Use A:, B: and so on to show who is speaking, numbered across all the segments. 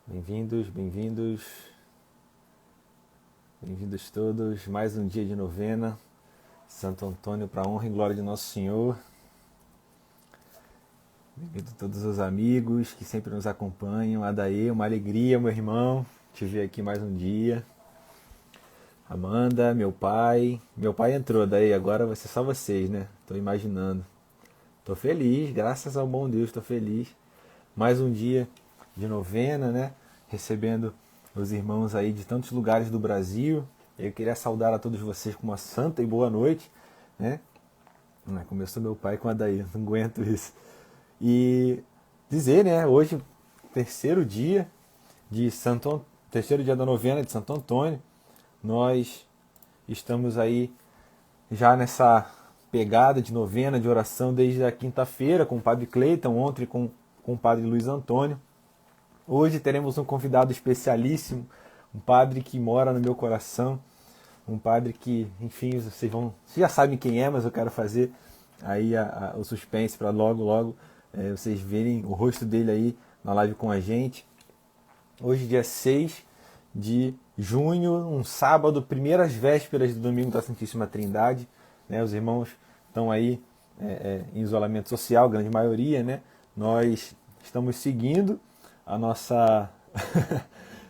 A: Bem-vindos, bem-vindos todos. Mais um dia de novena. Santo Antônio, para a honra e glória de Nosso Senhor. Bem-vindo a todos os amigos que sempre nos acompanham. Adaê, uma alegria, meu irmão, te ver aqui mais um dia. Amanda, meu pai. Meu pai entrou, daí agora vai ser só vocês, né? Tô imaginando. Tô feliz, graças ao bom Deus, tô feliz. Mais um dia de novena, né? Recebendo os irmãos aí de tantos lugares do Brasil. Eu queria saudar a todos vocês com uma santa e boa noite, né? Começou meu pai com a Daí, não aguento isso. E dizer, né? Hoje, terceiro dia de terceiro dia da novena de Santo Antônio. Nós estamos aí já nessa pegada de novena, de oração desde a quinta-feira com o Padre Cleiton, ontem com o Padre Luiz Antônio. Hoje teremos um convidado especialíssimo, um padre que mora no meu coração, um padre que, enfim, vocês já sabem quem é, mas eu quero fazer aí o suspense para logo vocês verem o rosto dele aí na live com a gente. Hoje, dia 6 de junho, um sábado, primeiras vésperas do domingo da Santíssima Trindade, né? Os irmãos estão aí em isolamento social, a grande maioria, né? Nós estamos seguindo a nossa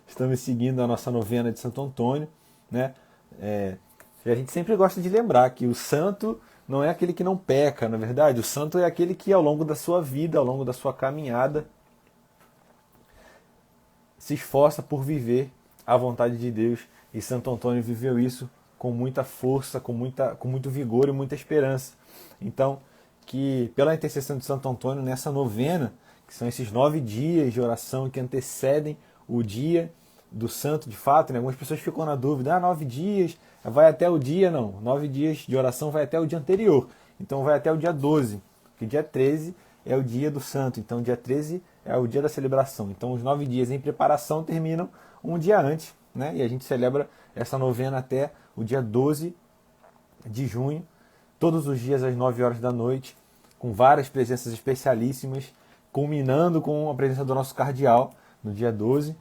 A: estamos seguindo a nossa novena de Santo Antônio, né? E a gente sempre gosta de lembrar que o santo não é aquele que não peca, na verdade. O santo é aquele que ao longo da sua vida, ao longo da sua caminhada, se esforça por viver a vontade de Deus. E Santo Antônio viveu isso com muita força, com muito vigor e muita esperança. Então, que pela intercessão de Santo Antônio, nessa novena, que são esses 9 dias de oração que antecedem o dia do santo de fato, né? Algumas pessoas ficam na dúvida, 9 dias, vai até o dia, não. 9 dias de oração vai até o dia anterior. Então vai até o dia 12, porque dia 13 é o dia do santo, então dia 13 é o dia da celebração. Então os 9 dias em preparação terminam um dia antes, né? E a gente celebra essa novena até o dia 12 de junho, todos os dias às 9 horas da noite, com várias presenças especialíssimas, culminando com a presença do nosso cardeal no dia 12,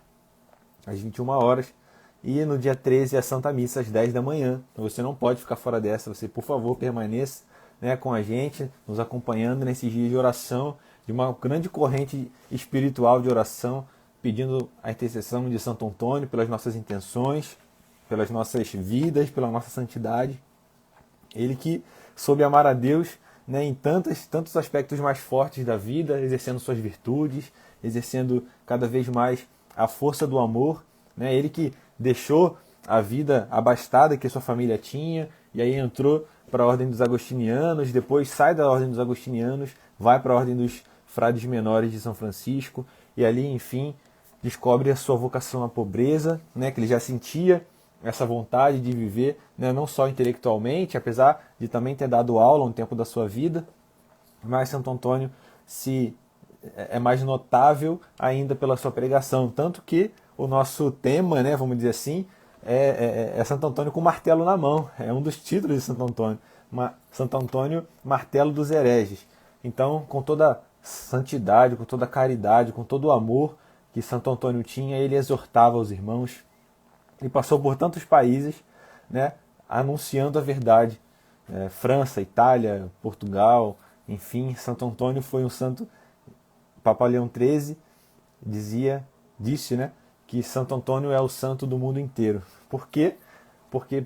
A: às 21 horas, e no dia 13 a Santa Missa às 10 da manhã. Então você não pode ficar fora dessa, você por favor permaneça, né, com a gente, nos acompanhando nesses dias de oração, de uma grande corrente espiritual de oração, pedindo a intercessão de Santo Antônio pelas nossas intenções, pelas nossas vidas, pela nossa santidade. Ele que soube amar a Deus, né, em tantos aspectos mais fortes da vida, exercendo suas virtudes, exercendo cada vez mais a força do amor, né? Ele que deixou a vida abastada que sua família tinha, e aí entrou para a ordem dos agostinianos, depois sai da ordem dos agostinianos, vai para a ordem dos frades menores de São Francisco, e ali, enfim, descobre a sua vocação à pobreza, né, que ele já sentia essa vontade de viver, né, não só intelectualmente, apesar de também ter dado aula um tempo da sua vida, mas Santo Antônio é mais notável ainda pela sua pregação, tanto que o nosso tema, né, vamos dizer assim, é Santo Antônio com martelo na mão, é um dos títulos de Santo Antônio, Santo Antônio, martelo dos hereges. Então, com toda a santidade, com toda a caridade, com todo o amor que Santo Antônio tinha, ele exortava os irmãos e passou por tantos países, né, anunciando a verdade. França, Itália, Portugal, enfim, Santo Antônio foi um santo. Papa Leão XIII disse, né, que Santo Antônio é o santo do mundo inteiro. Por quê? Porque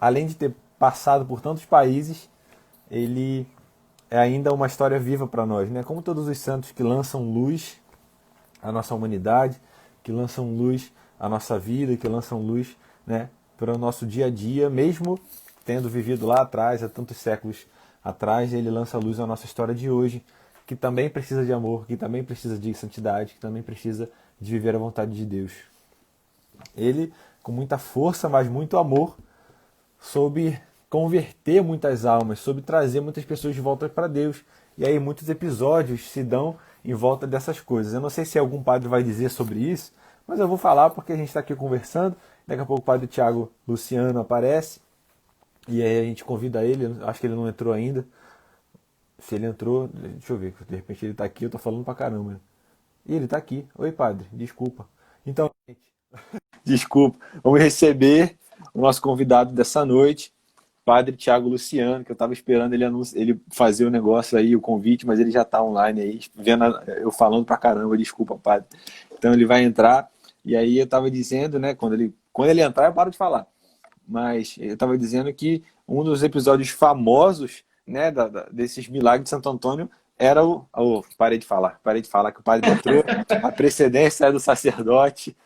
A: além de ter passado por tantos países, ele é ainda uma história viva para nós, né? Como todos os santos que lançam luz à nossa humanidade, que lançam luz à nossa vida, que lançam luz, né, para o nosso dia a dia, mesmo tendo vivido lá atrás, há tantos séculos atrás, ele lança luz à nossa história de hoje, que também precisa de amor, que também precisa de santidade, que também precisa de viver a vontade de Deus. Ele, com muita força, mas muito amor, soube converter muitas almas, soube trazer muitas pessoas de volta para Deus. E aí muitos episódios se dão em volta dessas coisas. Eu não sei se algum padre vai dizer sobre isso, mas eu vou falar porque a gente está aqui conversando. Daqui a pouco o padre Tiago Luciano aparece e aí a gente convida ele. Acho que ele não entrou ainda. Se ele entrou, deixa eu ver, de repente ele está aqui, eu estou falando pra caramba. E ele está aqui. Oi, padre, desculpa. Então, gente, desculpa, vamos receber o nosso convidado dessa noite, Padre Tiago Luciano, que eu estava esperando ele fazer o negócio aí, o convite, mas ele já está online aí, vendo eu falando pra caramba, desculpa, Padre. Então ele vai entrar, e aí eu estava dizendo, né, quando ele entrar eu paro de falar, mas eu estava dizendo que um dos episódios famosos, né, desses milagres de Santo Antônio era parei de falar que o padre entrou, a precedência é do sacerdote.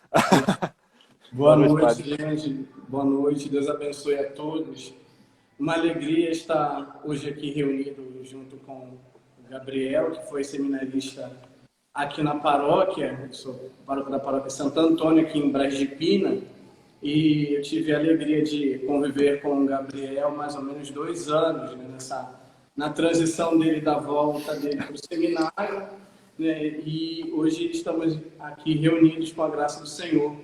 A: Boa
B: Boa
A: noite,
B: noite,
A: padre.
B: gente. Boa noite. Deus abençoe a todos. Uma alegria estar hoje aqui reunido junto com o Gabriel, que foi seminarista aqui na paróquia. Eu sou pároco da paróquia Santo Antônio, aqui em Braz de Pina. E eu tive a alegria de conviver com o Gabriel mais ou menos 2 anos, né, na transição dele, da volta dele para o seminário. Né, e hoje estamos aqui reunidos com a graça do Senhor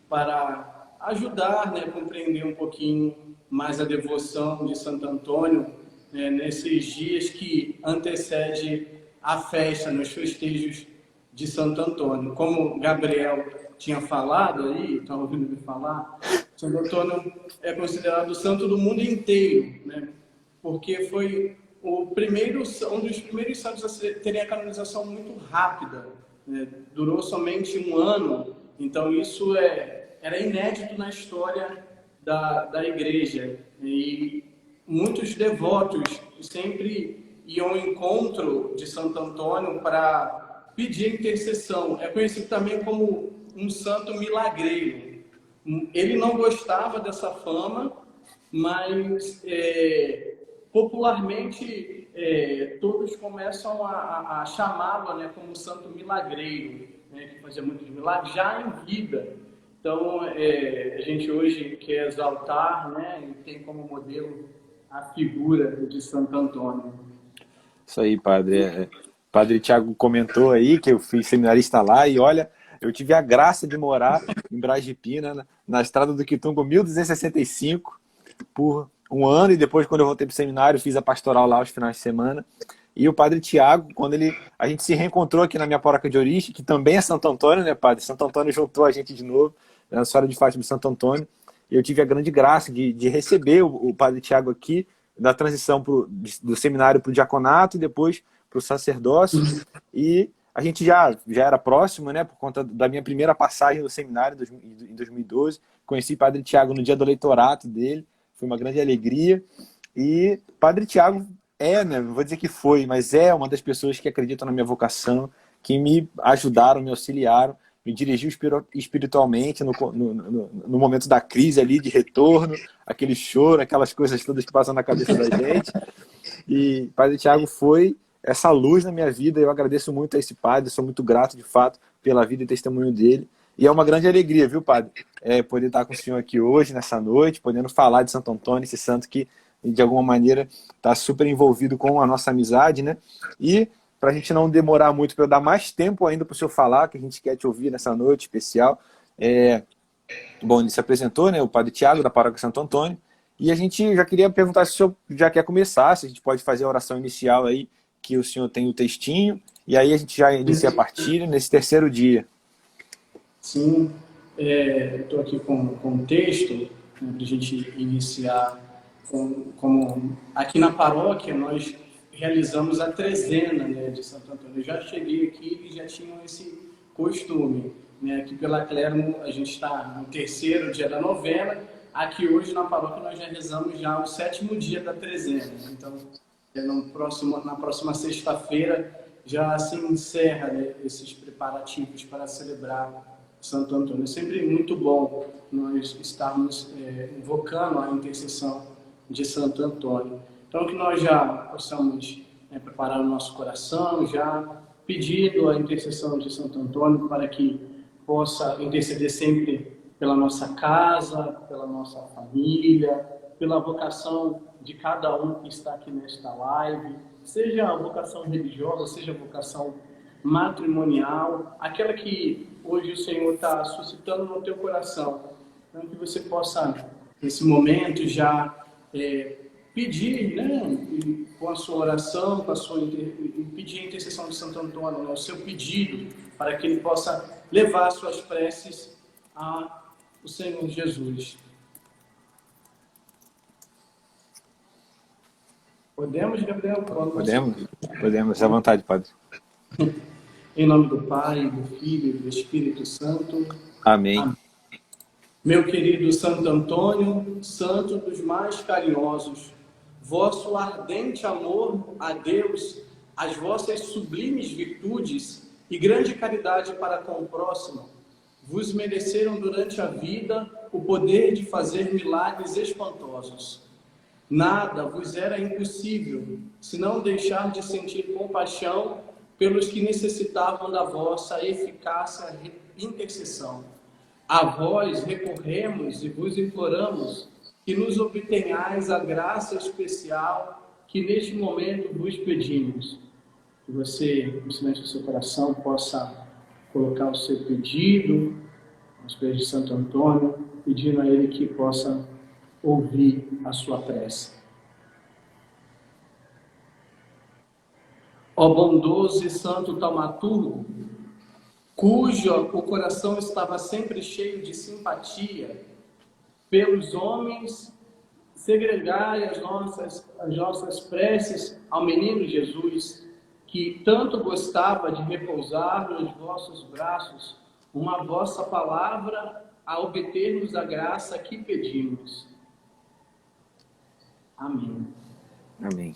B: para ajudar, né, a compreender um pouquinho mais a devoção de Santo Antônio, né, nesses dias que antecede a festa, nos festejos de Santo Antônio. Como Gabriel tinha falado aí, estava ouvindo ele falar, Santo Antônio é considerado o santo do mundo inteiro, né, porque foi um dos primeiros santos a terem a canonização muito rápida, né, durou somente 1 ano, então isso era inédito na história da igreja. E muitos devotos sempre iam ao encontro de Santo Antônio para pedir intercessão. É conhecido também como um santo milagreiro. Ele não gostava dessa fama, mas popularmente todos começam a chamá-lo, né, como santo milagreiro, né, que fazia muitos milagres já em vida. Então, a gente hoje quer exaltar, né, e tem como modelo a figura de Santo Antônio.
A: Isso aí, padre. Padre Tiago comentou aí que eu fui seminarista lá e olha, eu tive a graça de morar em Braz de Pina, na estrada do Quitungo, 1265, por 1 ano, e depois, quando eu voltei para o seminário, fiz a pastoral lá aos finais de semana. E o padre Tiago, a gente se reencontrou aqui na minha paróquia de origem, que também é Santo Antônio, né, padre? Santo Antônio juntou a gente de novo, na Senhora de Fátima de Santo Antônio, e eu tive a grande graça de receber o padre Tiago aqui, da transição do seminário para o diaconato, e depois para o sacerdócio, e a gente já era próximo, né, por conta da minha primeira passagem no seminário em 2012, conheci o padre Tiago no dia do leitorato dele, foi uma grande alegria, e padre Tiago né, não vou dizer que foi, mas é uma das pessoas que acreditam na minha vocação, que me ajudaram, me auxiliaram, me dirigiu espiritualmente no momento da crise ali, de retorno, aquele choro, aquelas coisas todas que passam na cabeça da gente. E Padre Tiago foi essa luz na minha vida, eu agradeço muito a esse padre, sou muito grato, de fato, pela vida e testemunho dele. E é uma grande alegria, viu, padre? Poder estar com o senhor aqui hoje, nessa noite, podendo falar de Santo Antônio, esse santo que, de alguma maneira, está super envolvido com a nossa amizade, né? E, para a gente não demorar muito, para eu dar mais tempo ainda para o senhor falar, que a gente quer te ouvir nessa noite especial. Bom, ele se apresentou, né? O padre Tiago, da Paróquia Santo Antônio. E a gente já queria perguntar se o senhor já quer começar, se a gente pode fazer a oração inicial aí, que o senhor tem o textinho, e aí a gente já inicia a partilha nesse terceiro dia.
B: Sim, estou aqui com o texto, né, para a gente iniciar. Como aqui na paróquia nós realizamos a trezena, né, de Santo Antônio. Eu já cheguei aqui e já tinham esse costume, né? Aqui pela Clermo a gente está no terceiro dia da novena. Aqui hoje na paróquia nós já rezamos já o 7º dia da trezena. Então, na próxima sexta-feira já se encerra, né, esses preparativos para celebrar Santo Antônio. É sempre muito bom nós estarmos invocando a intercessão de Santo Antônio. Então, que nós já possamos preparar o nosso coração, já pedindo a intercessão de Santo Antônio para que possa interceder sempre pela nossa casa, pela nossa família, pela vocação de cada um que está aqui nesta live, seja a vocação religiosa, seja a vocação matrimonial, aquela que hoje o Senhor está suscitando no teu coração. Então, que você possa, nesse momento, já pedir, né, com a sua oração, pedir a intercessão de Santo Antônio, né, o seu pedido para que ele possa levar suas preces ao Senhor Jesus. Podemos, Gabriel?
A: Podemos, à vontade, Padre.
B: Em nome do Pai, do Filho e do Espírito Santo.
A: Amém.
B: Amém. Meu querido Santo Antônio, santo dos mais carinhosos, vosso ardente amor a Deus, as vossas sublimes virtudes e grande caridade para com o próximo, vos mereceram durante a vida o poder de fazer milagres espantosos. Nada vos era impossível, senão deixar de sentir compaixão pelos que necessitavam da vossa eficácia intercessão. A vós recorremos e vos imploramos que nos obtenhais a graça especial que neste momento vos pedimos. Que você, no silêncio do seu coração, possa colocar o seu pedido aos pés de Santo Antônio, pedindo a ele que possa ouvir a sua prece. Ó bondoso e santo taumaturgo, cujo o coração estava sempre cheio de simpatia pelos homens, segregai as nossas preces ao menino Jesus, que tanto gostava de repousar nos vossos braços, uma vossa palavra a obtermos a graça que pedimos. Amém.
A: Amém.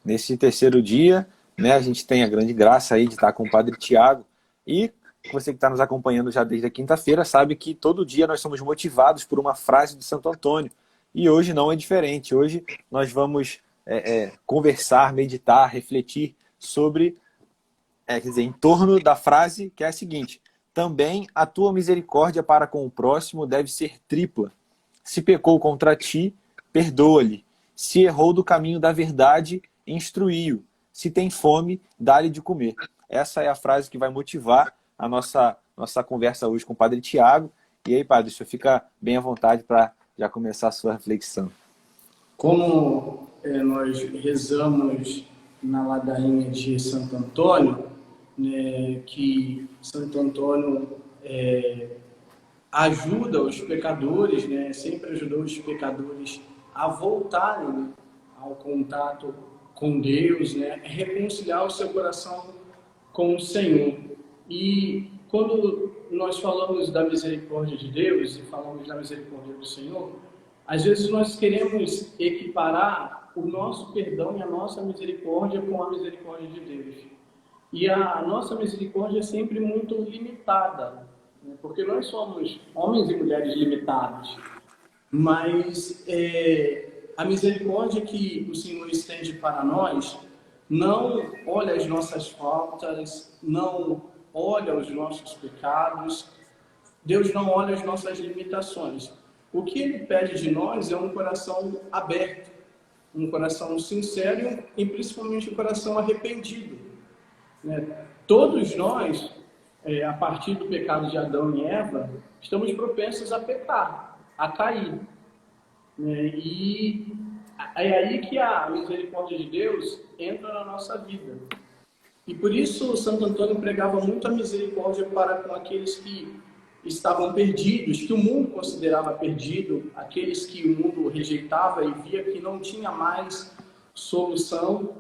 A: Nesse terceiro dia, né, a gente tem a grande graça aí de estar com o Padre Tiago. E você que está nos acompanhando já desde a quinta-feira sabe que todo dia nós somos motivados por uma frase de Santo Antônio. E hoje não é diferente. Hoje nós vamos conversar, meditar, refletir sobre, quer dizer, em torno da frase que é a seguinte: também a tua misericórdia para com o próximo deve ser tripla. Se pecou contra ti, perdoa-lhe. Se errou do caminho da verdade, instrui-o. Se tem fome, dá-lhe de comer. Essa é a frase que vai motivar a nossa conversa hoje com o Padre Tiago. E aí, Padre, o senhor fica bem à vontade para já começar a sua reflexão.
B: Como nós rezamos na ladainha de Santo Antônio, né, que Santo Antônio ajuda os pecadores, né, sempre ajudou os pecadores a voltarem ao contato com Deus, né, reconciliar o seu coração com o Senhor. E quando nós falamos da misericórdia de Deus e falamos da misericórdia do Senhor, às vezes nós queremos equiparar o nosso perdão e a nossa misericórdia com a misericórdia de Deus. E a nossa misericórdia é sempre muito limitada, né, porque nós somos homens e mulheres limitados. Mas a misericórdia que o Senhor estende para nós não olha as nossas faltas, não olha os nossos pecados. Deus não olha as nossas limitações. O que Ele pede de nós é um coração aberto, um coração sincero e principalmente um coração arrependido, né? Todos nós, a partir do pecado de Adão e Eva, estamos propensos a pecar, a cair. E é aí que a misericórdia de Deus entra na nossa vida. E por isso Santo Antônio pregava muito a misericórdia para com aqueles que estavam perdidos, que o mundo considerava perdido, aqueles que o mundo rejeitava e via que não tinha mais solução.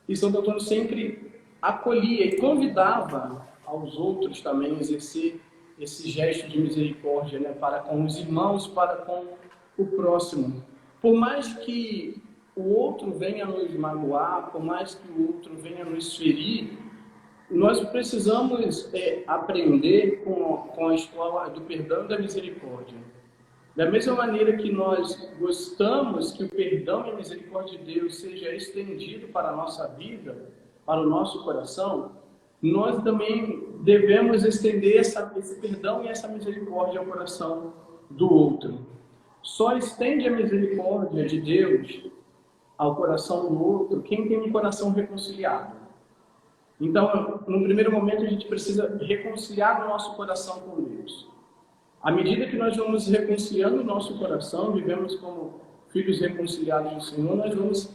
B: E Santo Antônio sempre acolhia e convidava aos outros também a exercer esse gesto de misericórdia, né, para com os irmãos, para com o próximo. Por mais que o outro venha nos magoar, por mais que o outro venha nos ferir, nós precisamos aprender com a escola do perdão e da misericórdia. Da mesma maneira que nós gostamos que o perdão e a misericórdia de Deus seja estendido para a nossa vida, para o nosso coração, nós também devemos estender esse perdão e essa misericórdia ao coração do outro. Só estende a misericórdia de Deus ao coração do outro quem tem um coração reconciliado. Então, no primeiro momento, a gente precisa reconciliar o nosso coração com Deus. À medida que nós vamos reconciliando o nosso coração, vivemos como filhos reconciliados do Senhor, nós vamos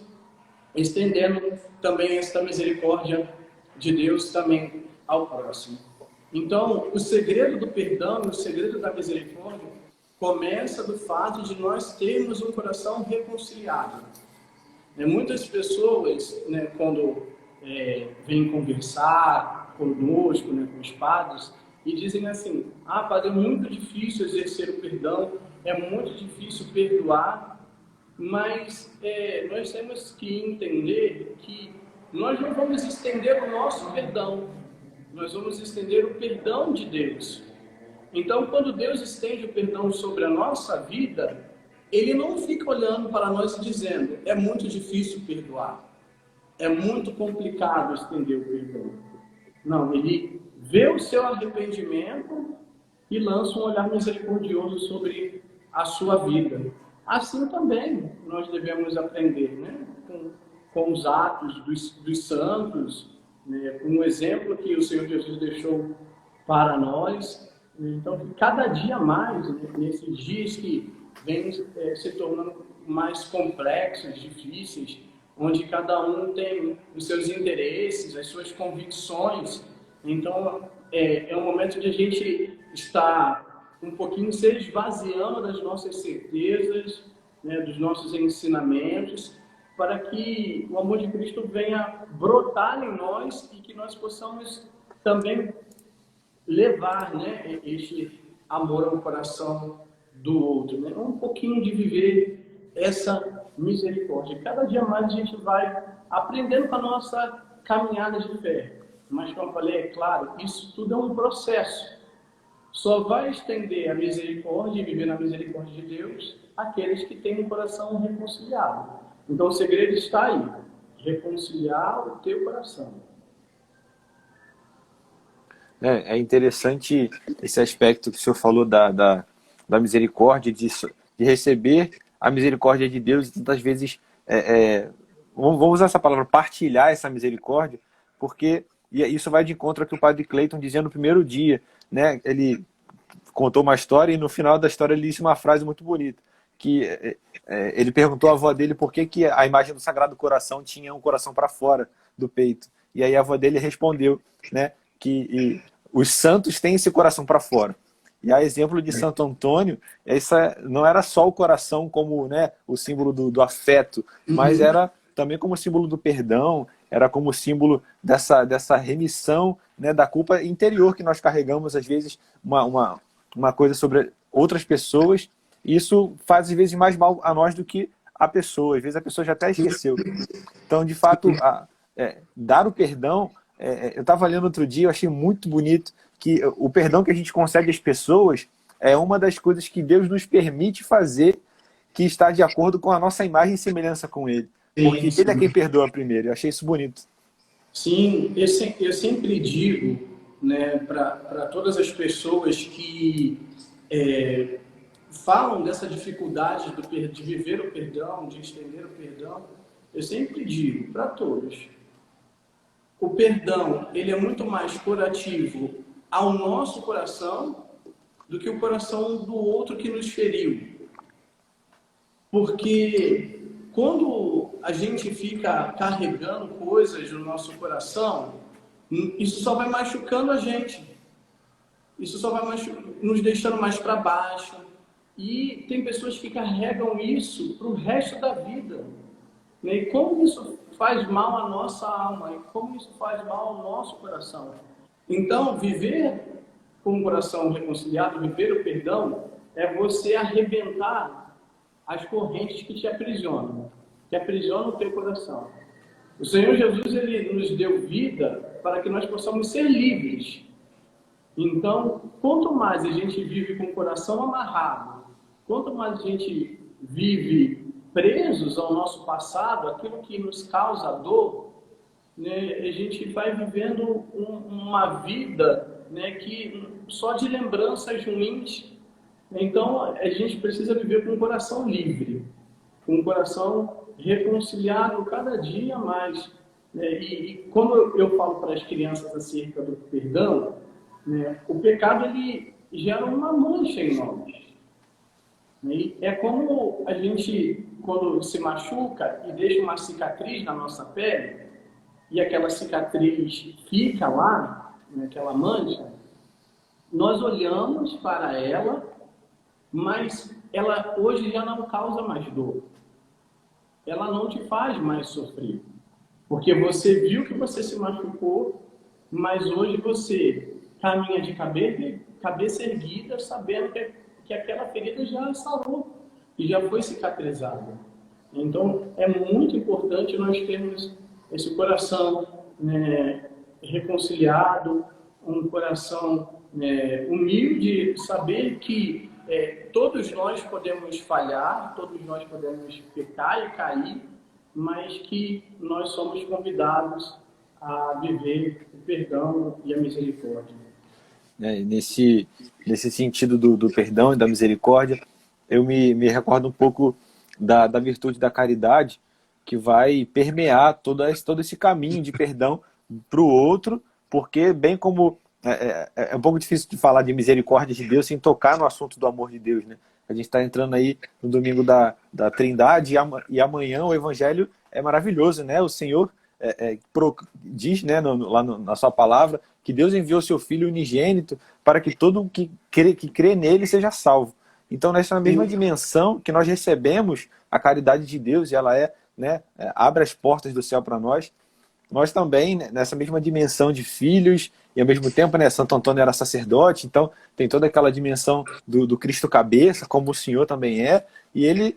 B: estendendo também esta misericórdia de Deus também ao próximo. Então, o segredo do perdão, o segredo da misericórdia, começa do fato de nós termos um coração reconciliado. Muitas pessoas, quando vêm conversar conosco, com os padres, e dizem assim: ah, padre, é muito difícil exercer o perdão, é muito difícil perdoar, mas nós temos que entender que nós não vamos estender o nosso perdão, nós vamos estender o perdão de Deus. Então, quando Deus estende o perdão sobre a nossa vida, Ele não fica olhando para nós e dizendo: é muito difícil perdoar, é muito complicado estender o perdão. Não, Ele vê o seu arrependimento e lança um olhar misericordioso sobre a sua vida. Assim também nós devemos aprender, com os atos dos santos, com o exemplo que o Senhor Jesus deixou para nós. Então, cada dia mais, nesses dias que vêm se tornando mais complexos, difíceis, onde cada um tem os seus interesses, as suas convicções. Então, é um momento de a gente estar um pouquinho se esvaziando das nossas certezas, dos nossos ensinamentos, para que o amor de Cristo venha brotar em nós e que nós possamos também levar este amor ao coração do outro. Um pouquinho de viver essa misericórdia. Cada dia mais a gente vai aprendendo com a nossa caminhada de fé. Mas, como eu falei, é claro, isso tudo é um processo. Só vai estender a misericórdia e viver na misericórdia de Deus aqueles que têm um coração reconciliado. Então, o segredo está aí. Reconciliar o teu coração.
A: É interessante esse aspecto que o senhor falou da misericórdia, de receber a misericórdia de Deus e tantas vezes, vamos usar essa palavra, partilhar essa misericórdia, porque isso vai de encontro ao que o padre Cleiton dizia no primeiro dia, ele contou uma história e no final da história ele disse uma frase muito bonita, que ele perguntou à avó dele por que a imagem do Sagrado Coração tinha um coração para fora do peito, e aí a avó dele respondeu, que os santos têm esse coração para fora. E a exemplo de Santo Antônio, não era só o coração como o símbolo do afeto, mas era também como símbolo do perdão, era como símbolo dessa remissão, da culpa interior que nós carregamos, às vezes, uma coisa sobre outras pessoas. Isso faz, às vezes, mais mal a nós do que a pessoa. Às vezes a pessoa já até esqueceu. Então, de fato, dar o perdão... eu estava lendo outro dia, eu achei muito bonito que o perdão que a gente concede às pessoas é uma das coisas que Deus nos permite fazer, que está de acordo com a nossa imagem e semelhança com Ele. Porque Ele é quem perdoa primeiro. Eu achei isso bonito.
B: Sim, eu sempre digo para todas as pessoas que falam dessa dificuldade de viver o perdão, de estender o perdão, eu sempre digo para todos: o perdão, ele é muito mais curativo ao nosso coração do que o coração do outro que nos feriu. Porque quando a gente fica carregando coisas no nosso coração, isso só vai machucando a gente. Isso só vai nos deixando mais para baixo. E tem pessoas que carregam isso para o resto da vida. E como isso faz mal à nossa alma, e como isso faz mal ao nosso coração. Então, viver com o coração reconciliado, viver o perdão, é você arrebentar as correntes que te aprisionam o teu coração. O Senhor Jesus, Ele nos deu vida para que nós possamos ser livres. Então, quanto mais a gente vive com o coração amarrado, quanto mais a gente vive presos ao nosso passado, aquilo que nos causa dor, a gente vai vivendo uma vida que só de lembranças ruins. Então, a gente precisa viver com o coração livre, com o coração reconciliado cada dia mais. E quando eu falo para as crianças acerca do perdão, o pecado ele gera uma mancha em nós. É como a gente quando se machuca e deixa uma cicatriz na nossa pele, e aquela cicatriz fica lá, naquela mancha, nós olhamos para ela, mas ela hoje já não causa mais dor. Ela não te faz mais sofrer. Porque você viu que você se machucou, mas hoje você caminha de cabeça erguida, sabendo que aquela ferida já sarou e já foi cicatrizada. Então, é muito importante nós termos esse coração, né, reconciliado, um coração, né, humilde, saber que todos nós podemos falhar, todos nós podemos pecar e cair, mas que nós somos convidados a viver o perdão e a misericórdia.
A: Nesse sentido do perdão e da misericórdia, eu me recordo um pouco da virtude da caridade, que vai permear todo esse caminho de perdão para o outro, porque bem como é um pouco difícil de falar de misericórdia de Deus sem tocar no assunto do amor de Deus, né? A gente está entrando aí no domingo da Trindade e amanhã o Evangelho é maravilhoso, né? O Senhor diz, né, na sua palavra, que Deus enviou seu Filho unigênito para que todo que crê nele seja salvo. Então, nessa mesma dimensão que nós recebemos a caridade de Deus, e ela né, abre as portas do céu para nós, nós também, né, nessa mesma dimensão de filhos, e ao mesmo tempo, né, Santo Antônio era sacerdote, então tem toda aquela dimensão do Cristo cabeça, como o Senhor também é, e ele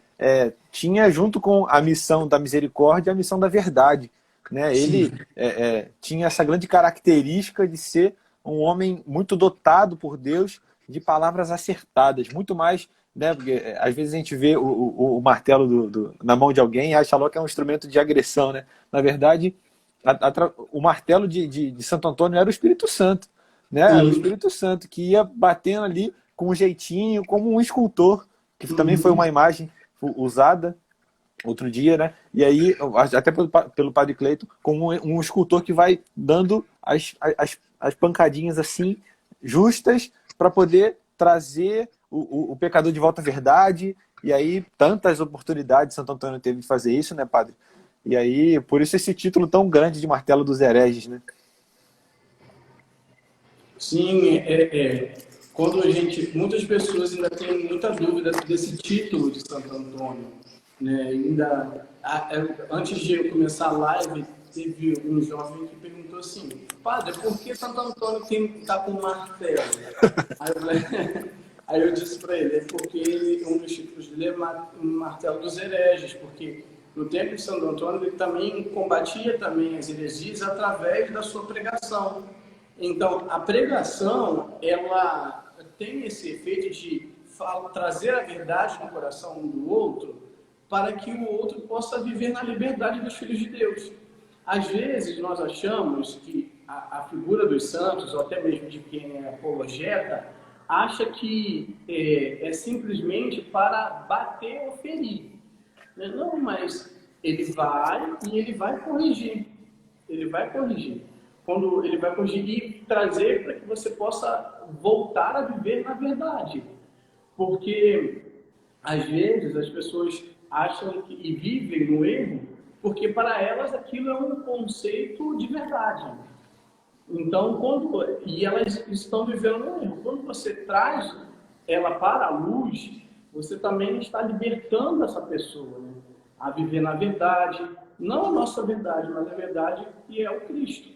A: tinha junto com a missão da misericórdia, a missão da verdade. Né? Ele tinha essa grande característica de ser um homem muito dotado por Deus de palavras acertadas, muito mais, né? Porque às vezes a gente vê o martelo na mão de alguém e acha logo que é um instrumento de agressão. Né? Na verdade, o martelo de Santo Antônio era o Espírito Santo, né? O Espírito Santo que ia batendo ali com um jeitinho, como um escultor, que também foi uma imagem usada outro dia, né? E aí, até pelo Padre Cleiton, como um escultor que vai dando as pancadinhas assim, justas, para poder trazer o pecador de volta à verdade. E aí, tantas oportunidades Santo Antônio teve de fazer isso, né, Padre? E aí, por isso esse título tão grande de Martelo dos Hereges, né?
B: Sim, quando muitas pessoas ainda têm muita dúvida desse título de Santo Antônio, né? Antes de eu começar a live, teve um jovem que perguntou assim: Padre, por que Santo Antônio está com martelo? Aí eu disse para ele: é porque um dos títulos dele é Martelo dos Hereges, porque no tempo de Santo Antônio ele também combatia também as heresias através da sua pregação. Então, a pregação, ela tem esse efeito de trazer a verdade no coração um do outro, para que o outro possa viver na liberdade dos filhos de Deus. Às vezes, nós achamos que a figura dos santos, ou até mesmo de quem é apologeta, acha que é simplesmente para bater ou ferir. Não, mas ele vai e ele vai corrigir. Ele vai corrigir. Quando ele vai corrigir e trazer para que você possa voltar a viver na verdade. Porque, às vezes, as pessoas acham e vivem no erro, porque para elas aquilo é um conceito de verdade. Então, e elas estão vivendo no erro. Quando você traz ela para a luz, você também está libertando essa pessoa, né, a viver na verdade, não a nossa verdade, mas a verdade que é o Cristo.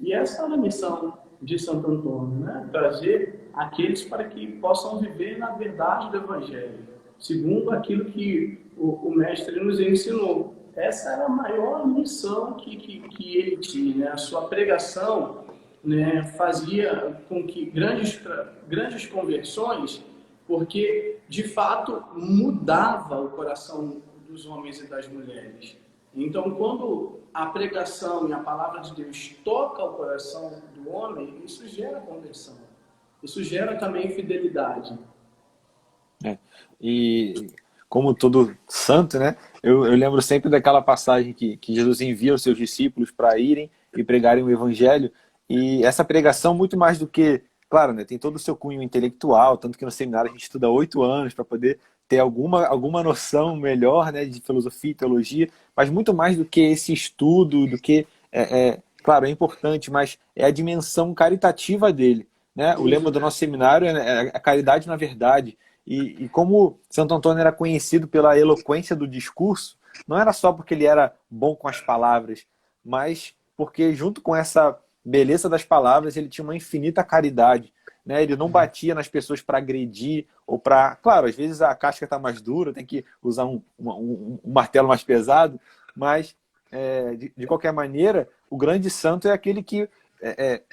B: E essa é a missão de Santo Antônio, né? Trazer aqueles para que possam viver na verdade do Evangelho, segundo aquilo que o Mestre nos ensinou. Essa era a maior missão que ele tinha, né? A sua pregação, né, fazia com que grandes conversões, porque de fato mudava o coração dos homens e das mulheres. Então, quando a pregação e a palavra de Deus toca o coração do homem, isso gera conversão. Isso gera também fidelidade.
A: E como todo santo, né? Eu lembro sempre daquela passagem que Jesus envia os seus discípulos para irem e pregarem o Evangelho. E essa pregação, muito mais do que, claro, né, tem todo o seu cunho intelectual, tanto que no seminário a gente estuda 8 anos para poder ter alguma noção melhor, né, de filosofia e teologia, mas muito mais do que esse estudo, do que, claro, é importante, mas é a dimensão caritativa dele, né? O lema do nosso seminário é a caridade na verdade. E como Santo Antônio era conhecido pela eloquência do discurso, não era só porque ele era bom com as palavras, mas porque junto com essa beleza das palavras, ele tinha uma infinita caridade, né? Ele não batia nas pessoas para agredir ou para... Claro, às vezes a casca está mais dura, tem que usar um martelo mais pesado, mas, de qualquer maneira, o grande santo é aquele que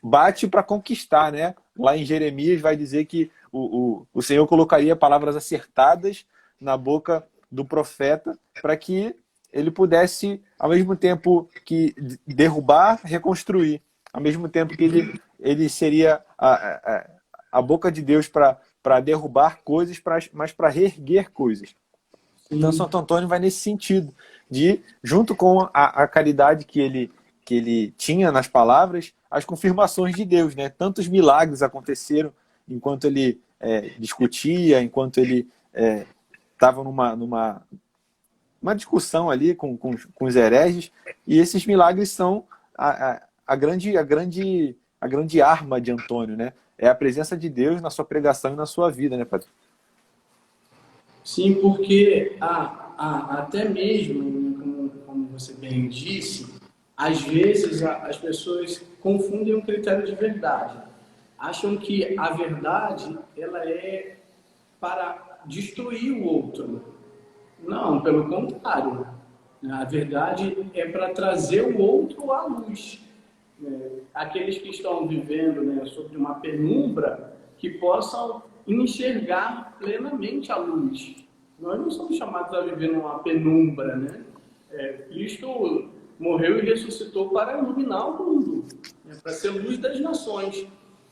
A: bate para conquistar, né? Lá em Jeremias vai dizer que o Senhor colocaria palavras acertadas na boca do profeta para que ele pudesse, ao mesmo tempo que derrubar, reconstruir. Ao mesmo tempo que ele seria a boca de Deus para derrubar coisas, mas para reerguer coisas. Então, Santo Antônio vai nesse sentido, de, junto com a caridade que ele tinha nas palavras, as confirmações de Deus, né? Tantos milagres aconteceram enquanto ele discutia, enquanto ele estava numa discussão ali com os hereges, e esses milagres são a grande arma de Antônio, né? É a presença de Deus na sua pregação e na sua vida, né, padre?
B: Sim, porque até mesmo, né, como você bem disse, às vezes as pessoas confundem o critério de verdade. Acham que a verdade ela é para destruir o outro. Não, pelo contrário. A verdade é para trazer o outro à luz. Aqueles que estão vivendo, né, sobre uma penumbra, que possam enxergar plenamente a luz. Nós não somos chamados a viver numa penumbra, né? Cristo morreu e ressuscitou para iluminar o mundo, né, para ser luz das nações.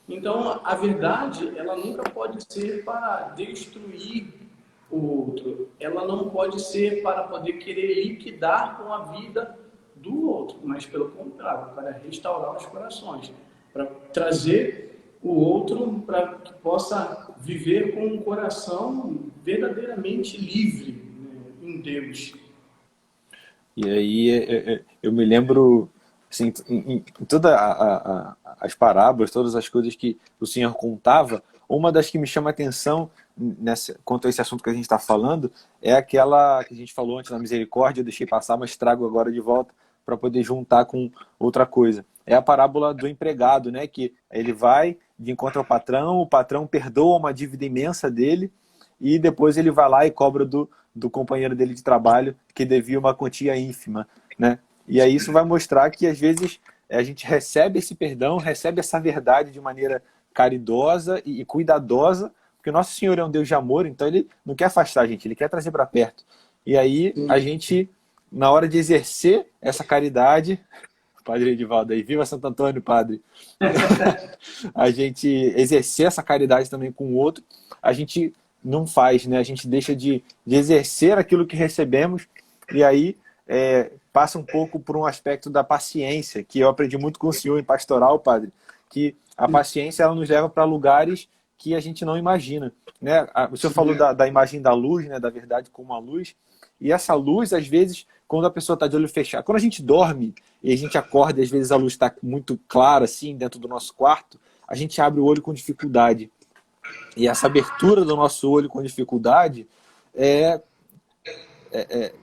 B: Então, a verdade, ela nunca pode ser para destruir o outro. Ela não pode ser para poder querer liquidar com a vida do outro, mas pelo contrário, para restaurar os corações, para trazer o outro para que possa viver com um coração verdadeiramente livre, né, em Deus.
A: E aí eu me lembro, assim, em todas as parábolas, todas as coisas que o Senhor contava, uma das que me chama a atenção quanto a esse assunto que a gente está falando é aquela que a gente falou antes na misericórdia, eu deixei passar, mas trago agora de volta para poder juntar com outra coisa. É a parábola do empregado, né? Que ele vai de encontro ao patrão, o patrão perdoa uma dívida imensa dele e depois ele vai lá e cobra do companheiro dele de trabalho que devia uma quantia ínfima, né? E aí isso vai mostrar que às vezes a gente recebe esse perdão, recebe essa verdade de maneira caridosa e cuidadosa, porque o nosso Senhor é um Deus de amor, então ele não quer afastar a gente, ele quer trazer para perto. E aí a gente, na hora de exercer essa caridade, Padre Edivaldo aí, viva Santo Antônio, padre! A gente exercer essa caridade também com o outro, a gente não faz, né? A gente deixa de exercer aquilo que recebemos e aí passa um pouco por um aspecto da paciência, que eu aprendi muito com o senhor em pastoral, padre, que a paciência ela nos leva para lugares que a gente não imagina, né? O senhor falou da imagem da luz, né? Da verdade como a luz, e essa luz, às vezes, quando a pessoa está de olho fechado, quando a gente dorme e a gente acorda e às vezes a luz está muito clara assim dentro do nosso quarto, a gente abre o olho com dificuldade. E essa abertura do nosso olho com dificuldade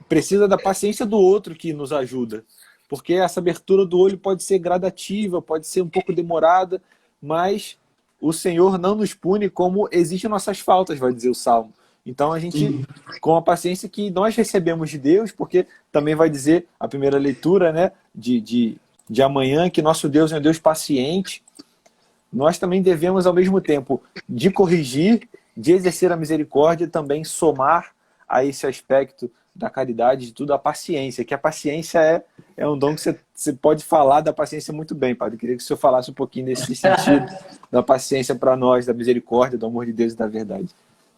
A: precisa da paciência do outro que nos ajuda. Porque essa abertura do olho pode ser gradativa, pode ser um pouco demorada, mas o Senhor não nos pune como existem nossas faltas, vai dizer o Salmo. Então a gente, com a paciência que nós recebemos de Deus, porque também vai dizer a primeira leitura, né, de amanhã, que nosso Deus é um Deus paciente, nós também devemos, ao mesmo tempo, de corrigir, de exercer a misericórdia, também somar a esse aspecto da caridade, de tudo, a paciência, que a paciência é um dom que você pode falar da paciência muito bem, padre. Eu queria que o senhor falasse um pouquinho nesse sentido, da paciência para nós, da misericórdia, do amor de Deus e da verdade.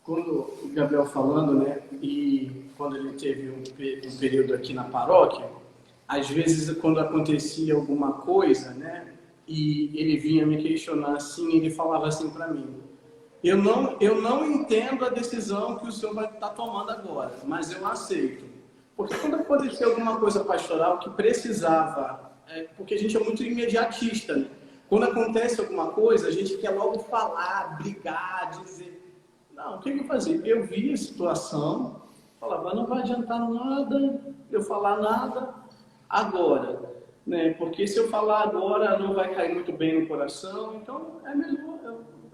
B: Quando o Gabriel falando, né, e quando ele teve um período aqui na paróquia, às vezes quando acontecia alguma coisa, né, e ele vinha me questionar assim, ele falava assim para mim: eu não entendo a decisão que o senhor vai estar tomando agora, mas eu aceito. Porque quando aconteceu alguma coisa pastoral que precisava, porque a gente é muito imediatista, né? Quando acontece alguma coisa, a gente quer logo falar, brigar, dizer. Não, o que eu fazia? Eu via a situação, falava, não vai adiantar nada eu falar nada agora, né? Porque se eu falar agora não vai cair muito bem no coração, então é mesmo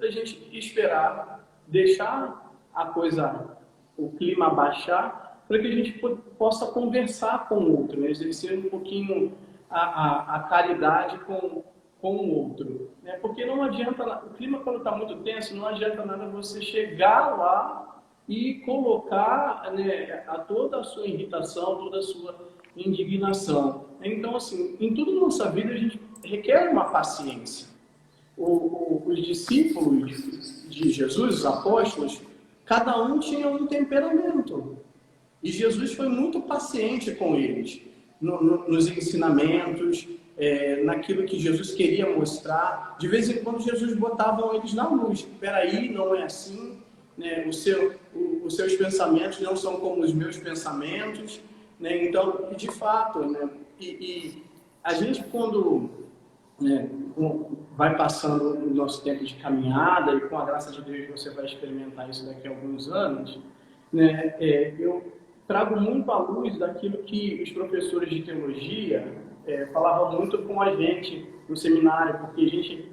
B: a gente esperar, deixar a coisa, o clima baixar, para que a gente possa conversar com o outro, né? Exercer um pouquinho a caridade com o outro, né? Porque não adianta, o clima quando está muito tenso, não adianta nada você chegar lá e colocar, né, toda a sua irritação, toda a sua indignação. Então, assim, em toda a nossa vida a gente requer uma paciência. Os discípulos de Jesus, os apóstolos, cada um tinha um temperamento. E Jesus foi muito paciente com eles, nos ensinamentos, naquilo que Jesus queria mostrar. De vez em quando Jesus botava eles na luz. Espera aí, não é assim, né? Os seus pensamentos não são como os meus pensamentos, né? Então, de fato, né? E a gente quando, né, vai passando o nosso tempo de caminhada, e com a graça de Deus você vai experimentar isso daqui a alguns anos, né? Eu trago muito à luz daquilo que os professores de teologia falavam muito com a gente no seminário, porque a gente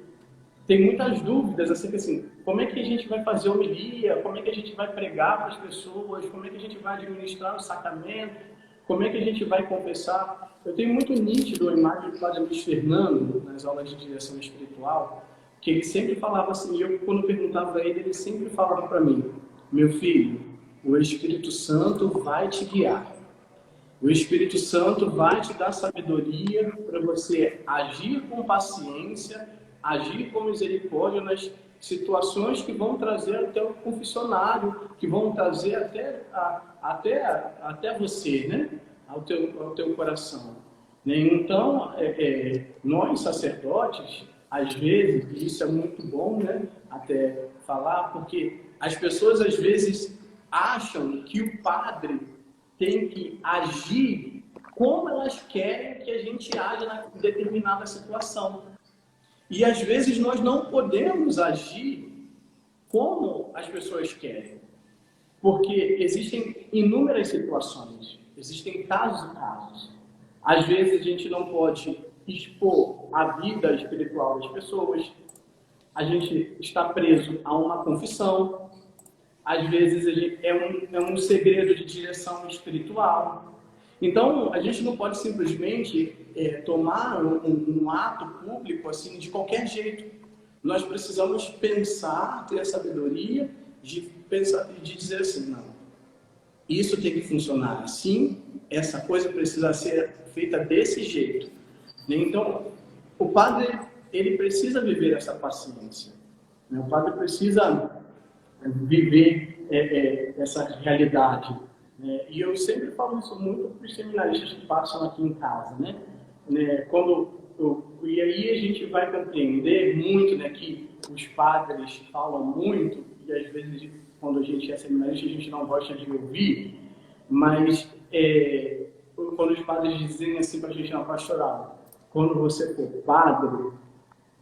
B: tem muitas dúvidas assim, como é que a gente vai fazer homilia, como é que a gente vai pregar para as pessoas, como é que a gente vai administrar o sacramento, como é que a gente vai confessar. Eu tenho muito nítido a imagem do Padre Luiz Fernando, nas aulas de direção espiritual, que ele sempre falava assim, e eu quando perguntava a ele, ele sempre falava para mim, meu filho, o Espírito Santo vai te guiar. O Espírito Santo vai te dar sabedoria para você agir com paciência, agir com misericórdia nas situações que vão trazer até o confessionário, que vão trazer até você, né? ao teu coração. Então, nós sacerdotes, às vezes, e isso é muito bom, né? Até falar, porque as pessoas às vezes acham que o padre tem que agir como elas querem que a gente haja na determinada situação. E às vezes nós não podemos agir como as pessoas querem. Porque existem inúmeras situações, existem casos e casos. Às vezes a gente não pode expor a vida espiritual das pessoas, a gente está preso a uma confissão, às vezes é um segredo de direção espiritual. Então, a gente não pode simplesmente tomar um ato público assim de qualquer jeito. Nós precisamos pensar, ter a sabedoria de pensar, de dizer assim, não, isso tem que funcionar assim, essa coisa precisa ser feita desse jeito. Então, o padre, ele precisa viver essa paciência. O padre precisa viver essa realidade. E eu sempre falo isso muito para os seminaristas que passam aqui em casa, né? E aí a gente vai compreender muito, né, que os padres falam muito, e às vezes quando a gente é seminarista a gente não gosta de ouvir, mas quando os padres dizem assim para a gente na pastoral, quando você for padre,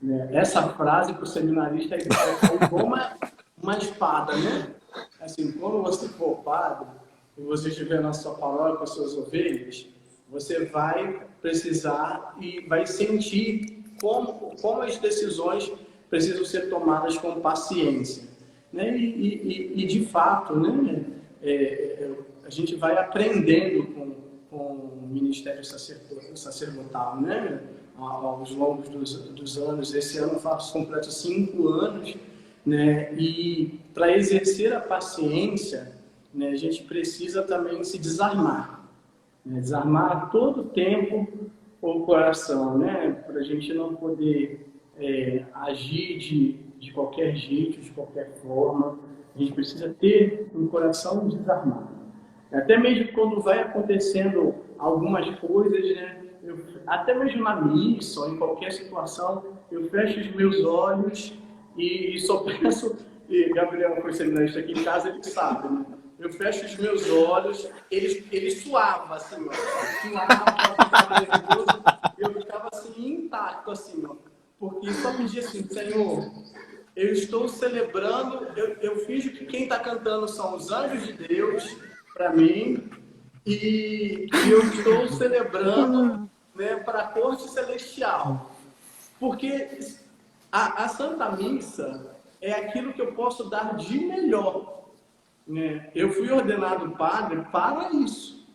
B: né, essa frase para o seminarista é como uma espada, né? Assim, quando você for padre e você estiver na sua paróquia com as suas ovelhas, você vai precisar e vai sentir como as decisões precisam ser tomadas com paciência, né? E de fato, né? A gente vai aprendendo com o ministério sacerdotal, né? Aos longos dos anos. Esse ano completo 5 anos, né? E para exercer a paciência, né, a gente precisa também se desarmar, né? Desarmar a todo tempo o coração, né? Para a gente não poder agir de qualquer jeito, de qualquer forma. A gente precisa ter um coração desarmado. Até mesmo quando vai acontecendo algumas coisas, né? Até mesmo na missa ou em qualquer situação, eu fecho os meus olhos e só peço e Gabriel foi seminarista aqui em casa, ele sabe, né? Eu fecho os meus olhos, ele suava, assim, ó. Suava, ficava nervoso, eu ficava assim, intacto, assim, ó. Porque só pedia assim, Senhor, eu estou celebrando, eu finjo que quem está cantando são os anjos de Deus, para mim, e eu estou celebrando, né, para a corte celestial. Porque a Santa Missa é aquilo que eu posso dar de melhor, né? Eu fui ordenado padre para isso,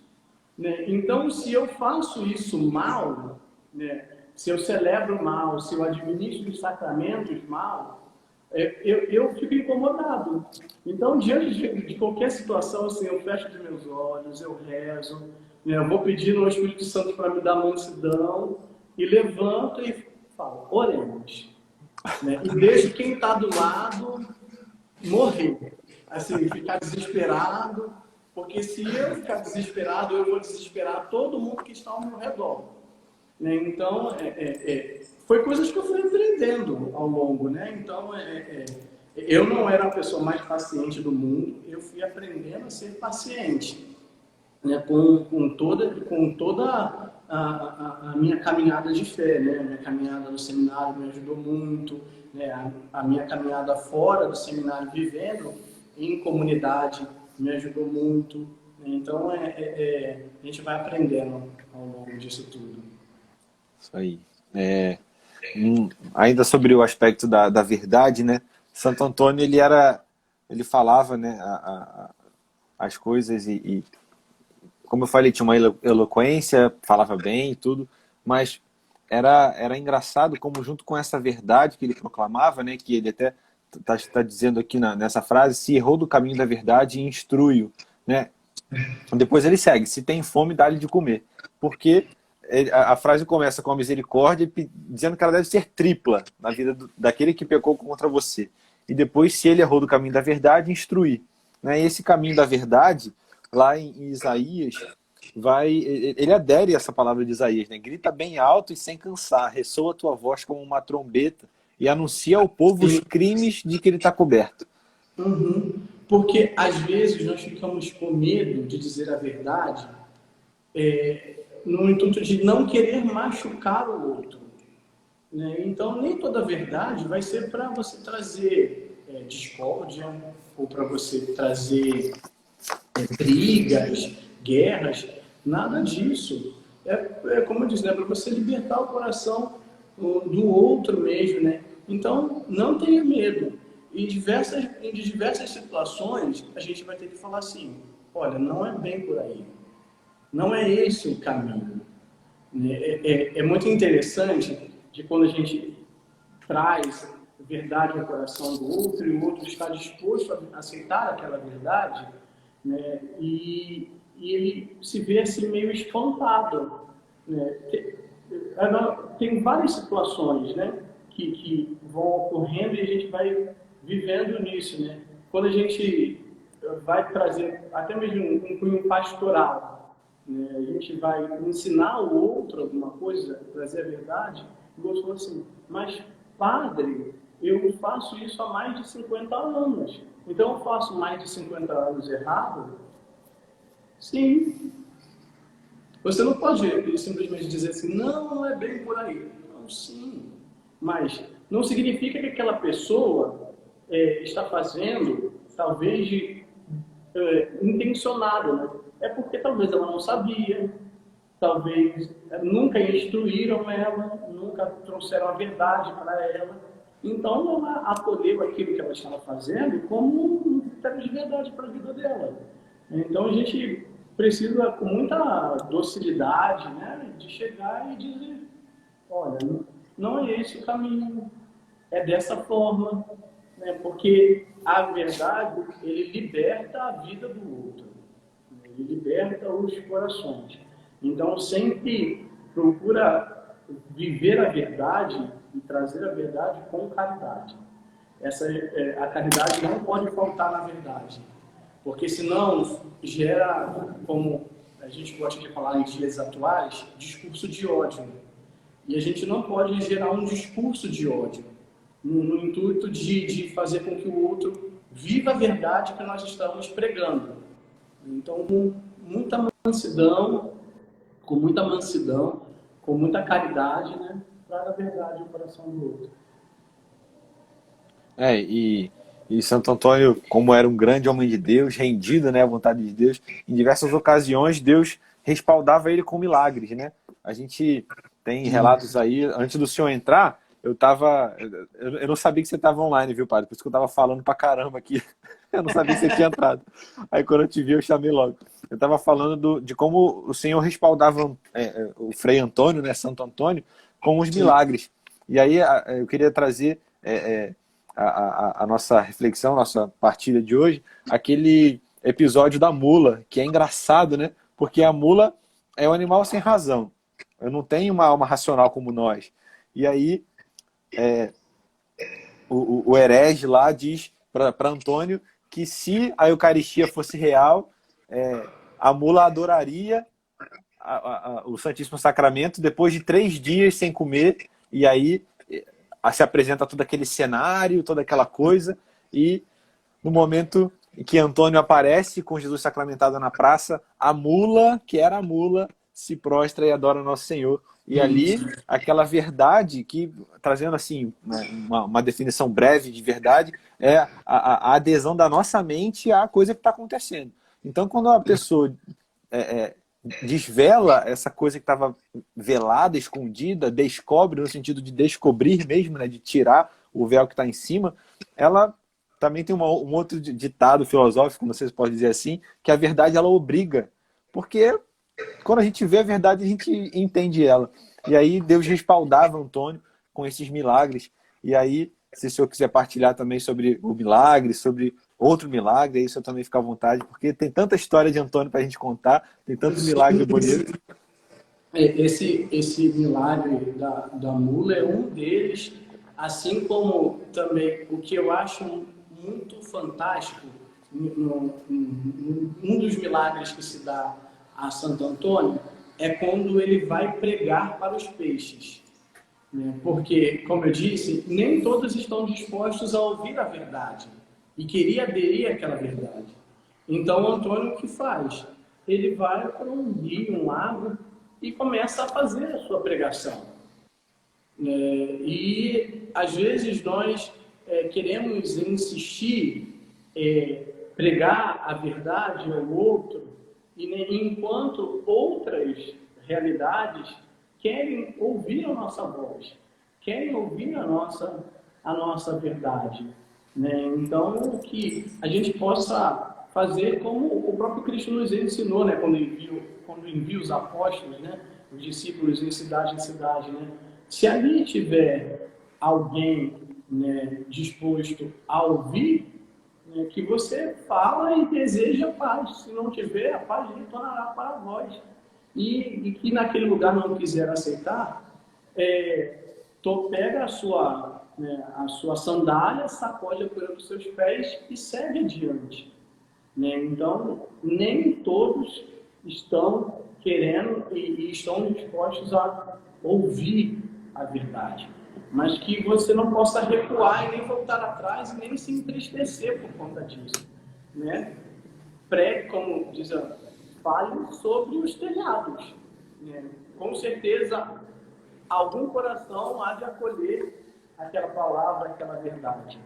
B: né? Então, se eu faço isso mal, né? Se eu celebro mal, se eu administro os sacramentos mal, eu fico incomodado. Então, diante de qualquer situação, assim, eu fecho os meus olhos, eu rezo, né? Eu vou pedir ao Espírito Santo para me dar mansidão e levanto e falo, oremos, né? E deixo quem está do lado morrer, assim, ficar desesperado, porque se eu ficar desesperado, eu vou desesperar todo mundo que está ao meu redor, né? Então, foi coisas que eu fui aprendendo ao longo, né? Então, eu não era a pessoa mais paciente do mundo, eu fui aprendendo a ser paciente, né? Com toda a minha caminhada de fé, né? A minha caminhada no seminário me ajudou muito, né? A minha caminhada fora do seminário, vivendo em comunidade, me ajudou muito, né? Então, a gente vai aprendendo ao longo disso tudo.
A: Isso aí. Ainda sobre o aspecto da verdade, né? Santo Antônio, ele falava, né, as coisas e, como eu falei, tinha uma eloquência, falava bem e tudo, mas era engraçado como junto com essa verdade que ele proclamava, né, que ele até está dizendo aqui nessa frase, se errou do caminho da verdade, instrui-o, né? Depois ele segue, se tem fome, dá-lhe de comer. Porque a frase começa com a misericórdia, dizendo que ela deve ser tripla na vida daquele que pecou contra você. E depois, se ele errou do caminho da verdade, instruir. Né? E esse caminho da verdade, lá em Isaías, ele adere a essa palavra de Isaías, né? Grita bem alto e sem cansar, ressoa a tua voz como uma trombeta e anuncia ao povo os crimes de que ele está coberto.
B: Uhum. Porque às vezes nós ficamos com medo de dizer a verdade, no intuito de não querer machucar o outro, né? Então, nem toda verdade vai ser para você trazer discórdia, ou para você trazer brigas, guerras, nada disso. Como eu disse, né, para você libertar o coração do outro mesmo, né? Então, não tenha medo. Em diversas situações, a gente vai ter que falar assim, olha, não é bem por aí. Não é esse o caminho. É muito interessante de quando a gente traz verdade ao coração do outro e o outro está disposto a aceitar aquela verdade, né? E ele se vê assim meio espantado, né? Tem várias situações, né, que vão ocorrendo e a gente vai vivendo nisso, né? Quando a gente vai trazer até mesmo um cunho pastoral, né? A gente vai ensinar o outro alguma coisa, trazer a verdade, e o outro falou assim, mas padre, eu faço isso há mais de 50 anos, então eu faço mais de 50 anos errado? Sim. Você não pode simplesmente dizer assim, não é bem por aí. Não, sim. Mas não significa que aquela pessoa está fazendo, talvez, intencionado, né? É porque talvez ela não sabia, talvez nunca instruíram ela, nunca trouxeram a verdade para ela. Então ela acolheu aquilo que ela estava fazendo como um critério de verdade para a vida dela. Então a gente precisa, com muita docilidade, né, de chegar e dizer, olha, não é esse o caminho, é dessa forma, né, porque a verdade, ele liberta a vida do outro, ele liberta os corações. Então sempre procura viver a verdade e trazer a verdade com caridade. A caridade não pode faltar na verdade. Porque senão gera, como a gente gosta de falar em dias atuais, discurso de ódio. E a gente não pode gerar um discurso de ódio. no intuito de fazer com que o outro viva a verdade que nós estamos pregando. Então, com muita mansidão, com muita caridade, né, traga a verdade ao coração do outro.
A: E Santo Antônio, como era um grande homem de Deus, rendido, né, à vontade de Deus, em diversas ocasiões Deus respaldava ele com milagres, né? A gente tem relatos aí, antes do senhor entrar, eu não sabia que você estava online, viu, padre? Por isso que eu estava falando pra caramba aqui. Eu não sabia que você tinha entrado. Aí quando eu te vi, eu chamei logo. Eu estava falando de como o senhor respaldava o Frei Antônio, né, Santo Antônio, com os
B: Sim.
A: milagres. E aí eu queria trazer a nossa reflexão, nossa partilha de hoje, aquele episódio da mula, que é engraçado, né? Porque a mula é um animal sem razão. Eu não tenho uma alma racional como nós. E aí o herege lá diz para Antônio que se a Eucaristia fosse real, a mula adoraria o Santíssimo Sacramento depois de 3 dias sem comer, e aí se apresenta todo aquele cenário, toda aquela coisa, e no momento em que Antônio aparece com Jesus sacramentado na praça, a mula, que era a mula, se prostra e adora Nosso Senhor. E ali, aquela verdade que, trazendo assim uma definição breve de verdade, é a adesão da nossa mente à coisa que está acontecendo. Então, quando a pessoa desvela essa coisa que estava velada, escondida, descobre, no sentido de descobrir mesmo, né, de tirar o véu que está em cima, ela também tem um outro ditado filosófico, não sei se pode dizer assim, que a verdade ela obriga. Porque quando a gente vê a verdade, a gente entende ela. E aí Deus respaldava Antônio com esses milagres. E aí, se o senhor quiser partilhar também sobre o milagre, sobre outro milagre, aí o senhor também fica à vontade, porque tem tanta história de Antônio para a gente contar, tem tanto milagre bonito.
B: Esse milagre da mula é um deles, assim como também o que eu acho muito fantástico, um dos milagres que se dá a Santo Antônio é quando ele vai pregar para os peixes. Né? Porque, como eu disse, nem todos estão dispostos a ouvir a verdade e queria aderir àquela verdade. Então, Antônio, o que faz? Ele vai para um rio, um lago, e começa a fazer a sua pregação. E, às vezes, nós queremos insistir, pregar a verdade ao outro, enquanto outras realidades querem ouvir a nossa voz, querem ouvir a nossa verdade. Né? Então, que a gente possa fazer como o próprio Cristo nos ensinou, né? Quando envia os apóstolos, né? Os discípulos em cidade, né? Se ali tiver alguém, né, disposto a ouvir, né, que você fala e deseja paz. Se não tiver, a paz retornará para vós. E que naquele lugar não quiser aceitar, pega a sua sandália, sacode a poeira dos seus pés e segue adiante. Né? Então, nem todos estão querendo e estão dispostos a ouvir a verdade. Mas que você não possa recuar e nem voltar atrás e nem se entristecer por conta disso. Né? Pregue, como diz a fale sobre os telhados. Né? Com certeza, algum coração há de acolher aquela palavra, aquela verdade.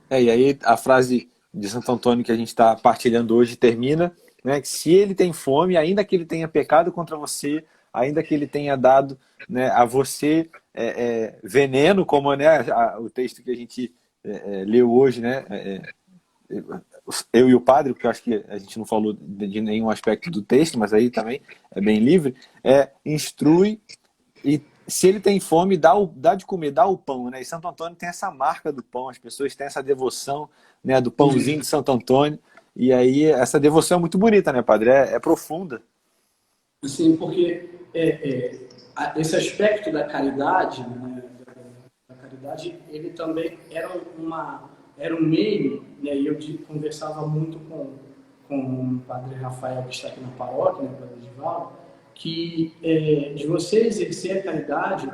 A: E aí a frase de Santo Antônio que a gente está partilhando hoje termina, né, que se ele tem fome, ainda que ele tenha pecado contra você, ainda que ele tenha dado, né, a você veneno, como, né, o texto que a gente leu hoje, né, eu e o padre, porque eu acho que a gente não falou de nenhum aspecto do texto, mas aí também é bem livre, instrui e se ele tem fome, dá de comer, dá o pão, né? E Santo Antônio tem essa marca do pão, as pessoas têm essa devoção, né, do pãozinho de Santo Antônio, e aí essa devoção é muito bonita, né, padre? É profunda.
B: Sim, porque esse aspecto da caridade, né, da caridade, ele também era um meio, né, e eu conversava muito com o padre Rafael, que está aqui na paróquia, né, o padre Edivaldo, que de você exercer a caridade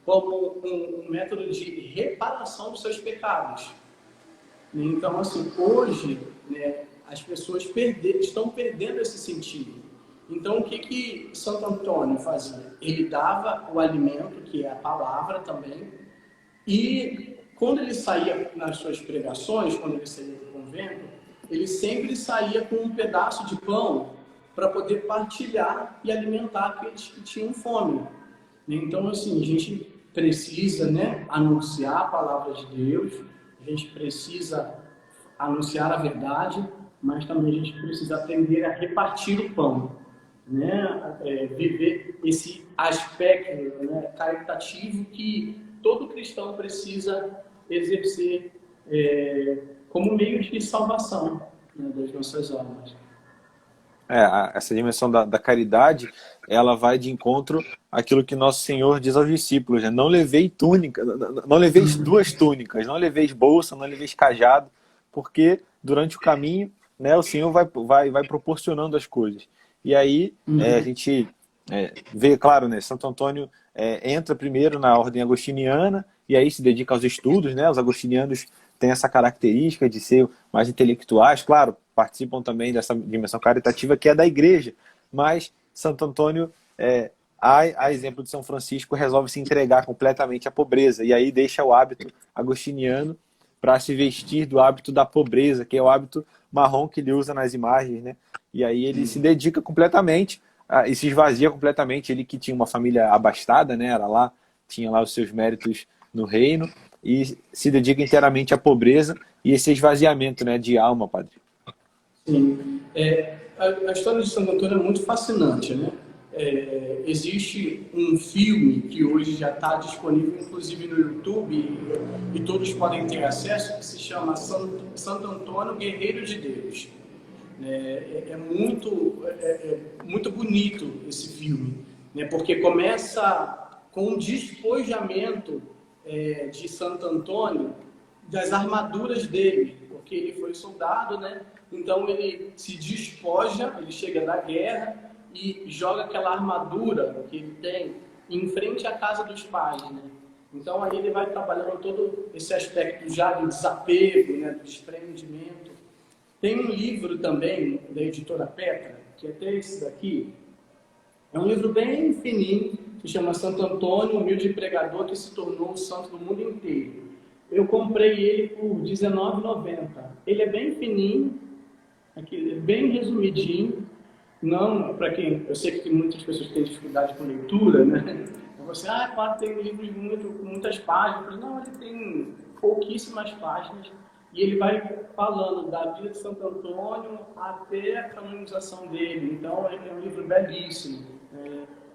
B: como um método de reparação dos seus pecados. Então, assim, hoje, né, as pessoas estão perdendo esse sentido. Então, o que Santo Antônio fazia? Ele dava o alimento, que é a palavra também, e quando ele saía nas suas pregações, quando ele saía do convento, ele sempre saía com um pedaço de pão para poder partilhar e alimentar aqueles que tinham fome. Então, assim, a gente precisa, né, anunciar a palavra de Deus, a gente precisa anunciar a verdade, mas também a gente precisa aprender a repartir o pão, né? Viver esse aspecto, né, caritativo que todo cristão precisa exercer como meio de salvação, né, das nossas almas.
A: Essa dimensão da caridade, ela vai de encontro àquilo que nosso Senhor diz aos discípulos, né? Não levei túnica, não leveis duas túnicas, não leveis bolsa, não leveis cajado, porque durante o caminho, né, o Senhor vai proporcionando as coisas. E aí a gente vê, claro, né, Santo Antônio entra primeiro na ordem agostiniana e aí se dedica aos estudos, né? Os agostinianos têm essa característica de ser mais intelectuais, claro, participam também dessa dimensão caritativa que é da igreja, mas Santo Antônio, a exemplo de São Francisco, resolve se entregar completamente à pobreza e aí deixa o hábito agostiniano para se vestir do hábito da pobreza, que é o hábito marrom que ele usa nas imagens, né? E aí ele se dedica completamente e se esvazia completamente. Ele que tinha uma família abastada, né? Tinha lá os seus méritos no reino e se dedica inteiramente à pobreza e esse esvaziamento, né, de alma, padre.
B: Sim. A história de Santo Antônio é muito fascinante, né? Existe um filme que hoje já está disponível, inclusive no YouTube, e todos podem ter acesso, que se chama Santo Antônio, Guerreiro de Deus. Muito bonito esse filme, né? Porque começa com um despojamento de Santo Antônio das armaduras dele, porque ele foi soldado, né? Então ele se despoja, ele chega da guerra e joga aquela armadura que ele tem em frente à casa dos pais, né? Então aí ele vai trabalhando todo esse aspecto já do desapego, né, do desprendimento. Tem um livro também da editora Petra, que é até esse daqui, é um livro bem fininho, que chama Santo Antônio, humilde pregador que se tornou o santo do mundo inteiro. Eu comprei ele por R$19,90. Ele é bem fininho, aqui, bem resumidinho. Não, para quem, eu sei que tem muitas pessoas que têm dificuldade com leitura, né? Você, claro, tem livros com muitas páginas. Não, ele tem pouquíssimas páginas e ele vai falando da vida de Santo Antônio até a canonização dele. Então, é um livro belíssimo.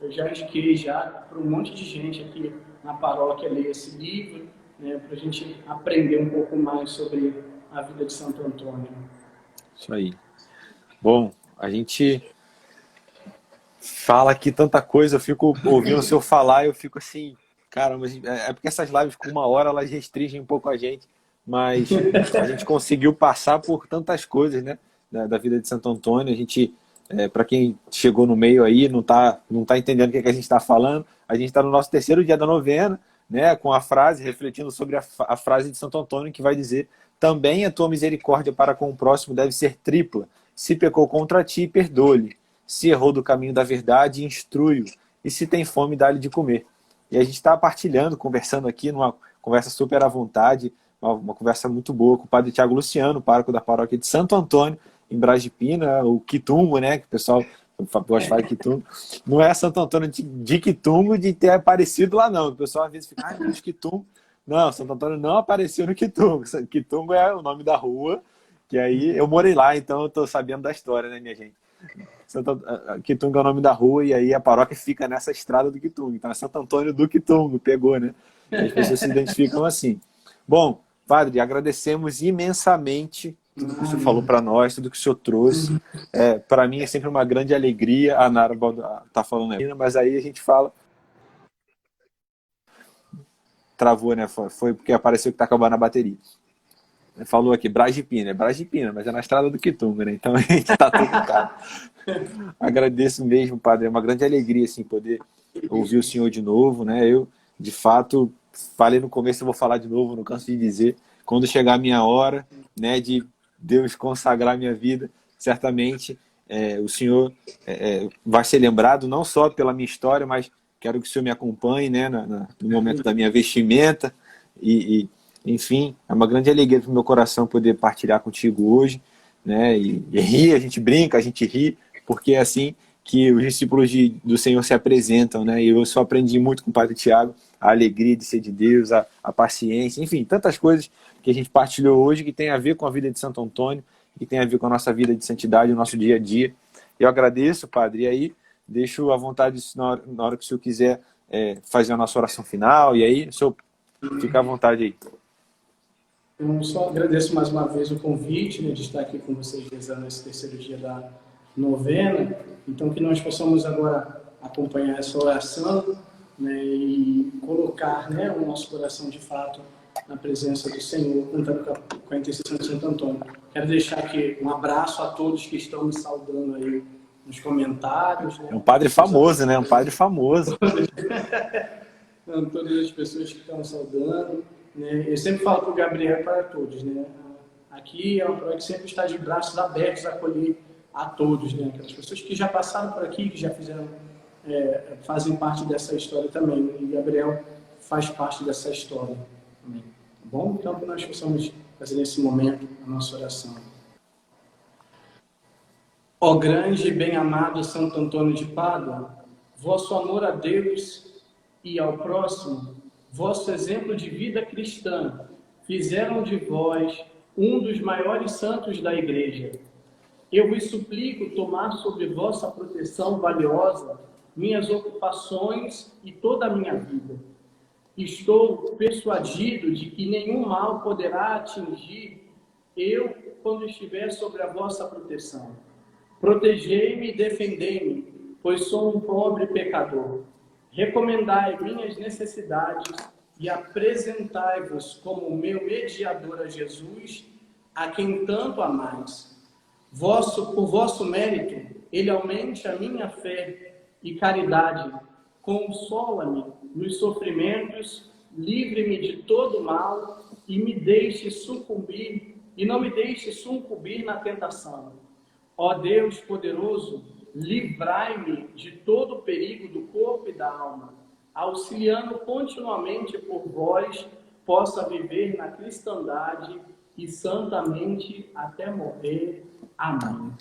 B: Eu já indiquei para um monte de gente aqui na paróquia ler esse livro, né, para a gente aprender um pouco mais sobre a vida de Santo Antônio.
A: Isso aí. Bom, a gente fala aqui tanta coisa, eu fico ouvindo o senhor falar, eu fico assim, cara, mas é porque essas lives com 1 hora elas restringem um pouco a gente, mas a gente conseguiu passar por tantas coisas, né, da vida de Santo Antônio. A gente, para quem chegou no meio aí, não tá entendendo o que a gente está falando, a gente está no nosso 3º dia da novena, né, com a frase, refletindo sobre a frase de Santo Antônio, que vai dizer: também a tua misericórdia para com o próximo deve ser tripla. Se pecou contra ti, perdoa-lhe. Se errou do caminho da verdade, instrui-o. E se tem fome, dá-lhe de comer. E a gente está partilhando, conversando aqui, numa conversa super à vontade, uma conversa muito boa com o padre Tiago Luciano, pároco da paróquia de Santo Antônio, em Bras de Pina, o Quitungo, né, que o pessoal gosta de falar Quitungo. Não é Santo Antônio de Quitungo de ter aparecido lá, não. O pessoal às vezes fica, mas Quitungo. Não, Santo Antônio não apareceu no Quitungo. Quitungo é o nome da rua, que aí eu morei lá, então eu tô sabendo da história, né, minha gente? Quitungo é o nome da rua e aí a paróquia fica nessa estrada do Quitungo. Então é Santo Antônio do Quitungo, pegou, né? E as pessoas se identificam assim. Bom, padre, agradecemos imensamente tudo que o senhor falou para nós, tudo que o senhor trouxe. Para mim é sempre uma grande alegria. A Nara tá falando aí, mas aí a gente fala. Travou, né? Foi porque apareceu que tá acabando a bateria. Falou aqui, Bras de Pina, mas é na estrada do Quitunga, né? Então a gente tá tudo caro. Agradeço mesmo, padre. É uma grande alegria, assim, poder ouvir o senhor de novo, né? de fato, falei no começo, eu vou falar de novo, não canso de dizer, quando chegar a minha hora, né, de Deus consagrar minha vida, certamente o Senhor vai ser lembrado não só pela minha história, mas quero que o Senhor me acompanhe, né, no momento da minha vestimenta enfim, é uma grande alegria para o meu coração poder partilhar contigo hoje, né, e rir, a gente brinca, a gente ri, porque é assim que os discípulos do Senhor se apresentam, né, e eu só aprendi muito com o Padre Tiago, a alegria de ser de Deus, a paciência, enfim, tantas coisas que a gente partilhou hoje que tem a ver com a vida de Santo Antônio, que tem a ver com a nossa vida de santidade, o nosso dia a dia. Eu agradeço, Padre, e aí deixo à vontade, na hora que o senhor quiser fazer a nossa oração final, e aí o senhor fica à vontade aí.
B: Eu só agradeço mais uma vez o convite, né, de estar aqui com vocês rezando esse terceiro dia da novena. Então, que nós possamos agora acompanhar essa oração, né, e colocar, né, o nosso coração de fato na presença do Senhor, contando com a intercessão de Santo Antônio. Quero deixar aqui um abraço a todos que estão me saudando aí nos comentários. Né?
A: É um padre famoso, né? Um padre famoso.
B: Todas as pessoas que estão saudando. Né? Eu sempre falo para o Gabriel e para todos, né? Aqui é uma paróquia que sempre está de braços abertos a acolher a todos, né? Aquelas pessoas que já passaram por aqui, que já fizeram, fazem parte dessa história também. E Gabriel faz parte dessa história também. Tá bom? Então, que nós possamos fazer nesse momento a nossa oração. Ó grande e bem-amado Santo Antônio de Pádua, vosso amor a Deus e ao próximo, vosso exemplo de vida cristã, fizeram de vós um dos maiores santos da Igreja. Eu vos suplico tomar sob vossa proteção valiosa minhas ocupações e toda a minha vida. Estou persuadido de que nenhum mal poderá atingir eu quando estiver sob a vossa proteção. Protegei-me e defendei-me, pois sou um pobre pecador. Recomendai minhas necessidades e apresentai-vos como meu mediador a Jesus, a quem tanto amais. Por vosso mérito, ele aumente a minha fé e caridade. Consola-me nos sofrimentos, livre-me de todo mal e não me deixe sucumbir na tentação. Ó Deus poderoso, livrai-me de todo o perigo do corpo e da alma, auxiliando continuamente por vós, possa viver na cristandade e santamente até morrer. Amém.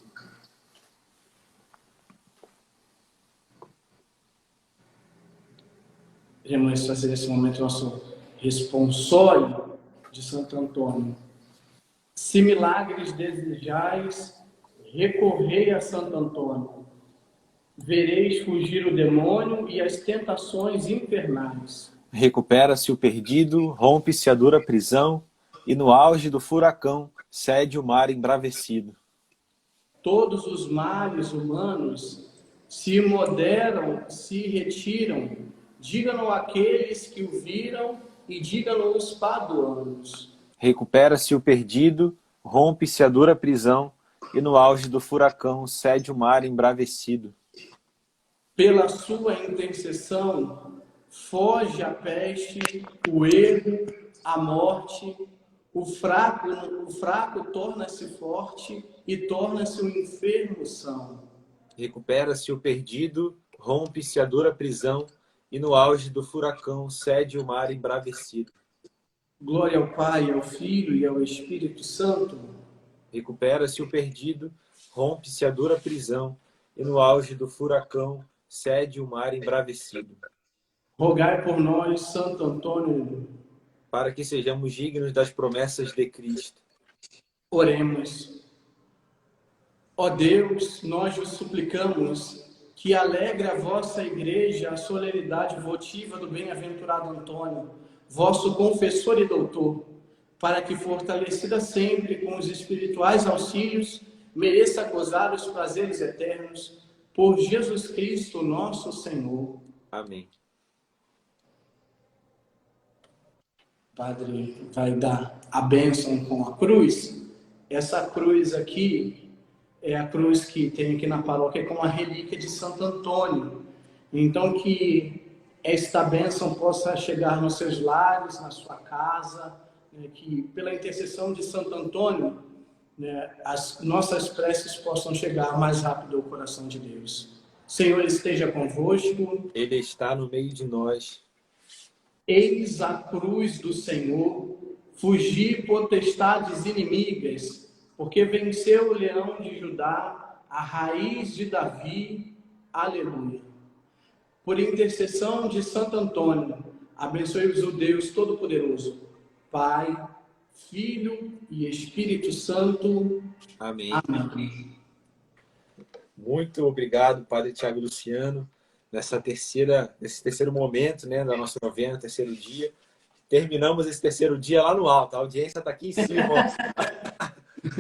B: Iremos fazer nesse momento nosso responsório de Santo Antônio. Se milagres desejais, recorrei a Santo Antônio. Vereis fugir o demônio e as tentações infernais.
A: Recupera-se o perdido, rompe-se a dura prisão, e no auge do furacão cede o mar embravecido.
B: Todos os males humanos se moderam, se retiram. Digam-no aqueles que o viram e digam-no os paduanos.
A: Recupera-se o perdido, rompe-se a dura prisão, e no auge do furacão cede o mar embravecido.
B: Pela sua intercessão, foge a peste, o erro, a morte, o fraco torna-se forte e torna-se um enfermo são.
A: Recupera-se o perdido, rompe-se a dura prisão, e no auge do furacão cede o mar embravecido.
B: Glória ao Pai, ao Filho e ao Espírito Santo.
A: Recupera-se o perdido, rompe-se a dura prisão, e no auge do furacão cede o mar embravecido.
B: Rogai por nós, Santo Antônio,
A: para que sejamos dignos das promessas de Cristo.
B: Oremos. Ó Deus, nós vos suplicamos que alegre a vossa Igreja a solenidade votiva do bem-aventurado Antônio, vosso confessor e doutor, para que, fortalecida sempre com os espirituais auxílios, mereça gozar os prazeres eternos, por Jesus Cristo, nosso Senhor.
A: Amém.
B: O Padre vai dar a bênção com a cruz. Essa cruz aqui é a cruz que tem aqui na paróquia como a relíquia de Santo Antônio. Então, que esta bênção possa chegar nos seus lares, na sua casa, né, que pela intercessão de Santo Antônio, né, as nossas preces possam chegar mais rápido ao coração de Deus. O Senhor esteja convosco.
A: Ele está no meio de nós.
B: Eis a cruz do Senhor, fugi potestades inimigas, porque venceu o leão de Judá, a raiz de Davi. Aleluia. Por intercessão de Santo Antônio, abençoe-vos o Deus Todo-Poderoso, Pai, Filho e Espírito Santo.
A: Amém.
B: Amém.
A: Muito obrigado, Padre Tiago Luciano, nesse terceiro momento, né, da nossa novena, terceiro dia. Terminamos esse terceiro dia lá no alto. A audiência está aqui em cima.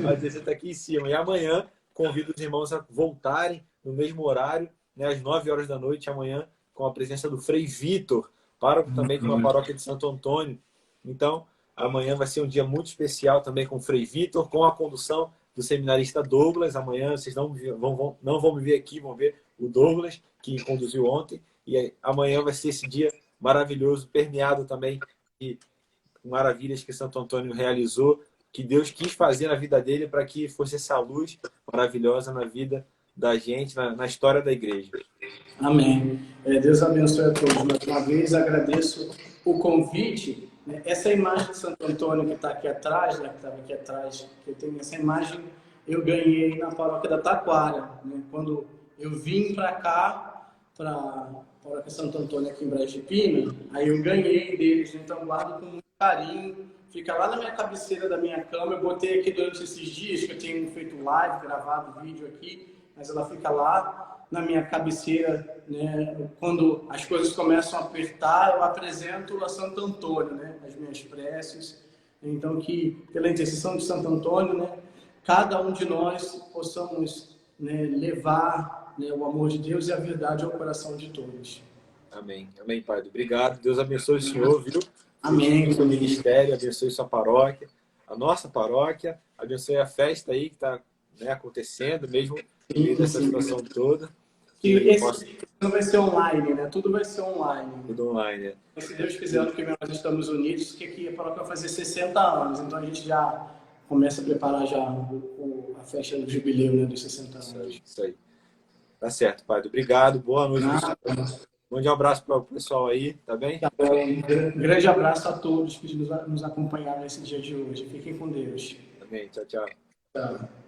A: A audiência está aqui em cima. E amanhã convido os irmãos a voltarem no mesmo horário, né, às 9 horas da noite, amanhã, com a presença do Frei Vitor, pároco também de uma paróquia de Santo Antônio. Então, amanhã vai ser um dia muito especial também com o Frei Vitor, com a condução do seminarista Douglas. Amanhã vocês não vão me ver aqui, vão ver o Douglas, que conduziu ontem. E amanhã vai ser esse dia maravilhoso, permeado também de maravilhas que Santo Antônio realizou, que Deus quis fazer na vida dele para que fosse essa luz maravilhosa na vida da gente, na história da igreja.
B: Amém. Deus abençoe a todos. Mais uma vez agradeço o convite. Essa imagem de Santo Antônio que está aqui atrás, né, que estava aqui atrás, que eu tenho essa imagem, eu ganhei na paróquia da Taquara, né, quando eu vim para cá, para a paróquia Santo Antônio aqui em Brejo de Pina, aí eu ganhei deles, então guardo com muito carinho, fica lá na minha cabeceira da minha cama. Eu botei aqui durante esses dias que eu tenho feito live, gravado vídeo aqui, mas ela fica lá na minha cabeceira, né? Quando as coisas começam a apertar, eu apresento a Santo Antônio, né? As minhas preces. Então, que pela intercessão de Santo Antônio, né, cada um de nós possamos, né, levar, né, o amor de Deus e a verdade ao coração de todos.
A: Amém. Amém, Pai. Obrigado. Deus abençoe o Senhor, viu?
B: Amém.
A: O seu ministério, abençoe sua paróquia, a nossa paróquia, abençoe a festa aí que está, né, acontecendo, mesmo no meio dessa situação toda.
B: E esse não vai ser online, né? Tudo vai ser online.
A: Tudo online, né?
B: E se Deus quiser, ano que vem nós estamos unidos, que aqui a paróquia vai fazer 60 anos. Então a gente já começa a preparar já a festa do jubileu, né, dos 60 anos.
A: Isso aí. Tá certo, Padre. Obrigado. Boa noite. Mande um abraço para o pessoal aí, tá bem?
B: Tá bom. Um grande abraço a todos que nos acompanharam nesse dia de hoje. Fiquem com Deus.
A: Amém. Tchau, tchau.
B: Tchau.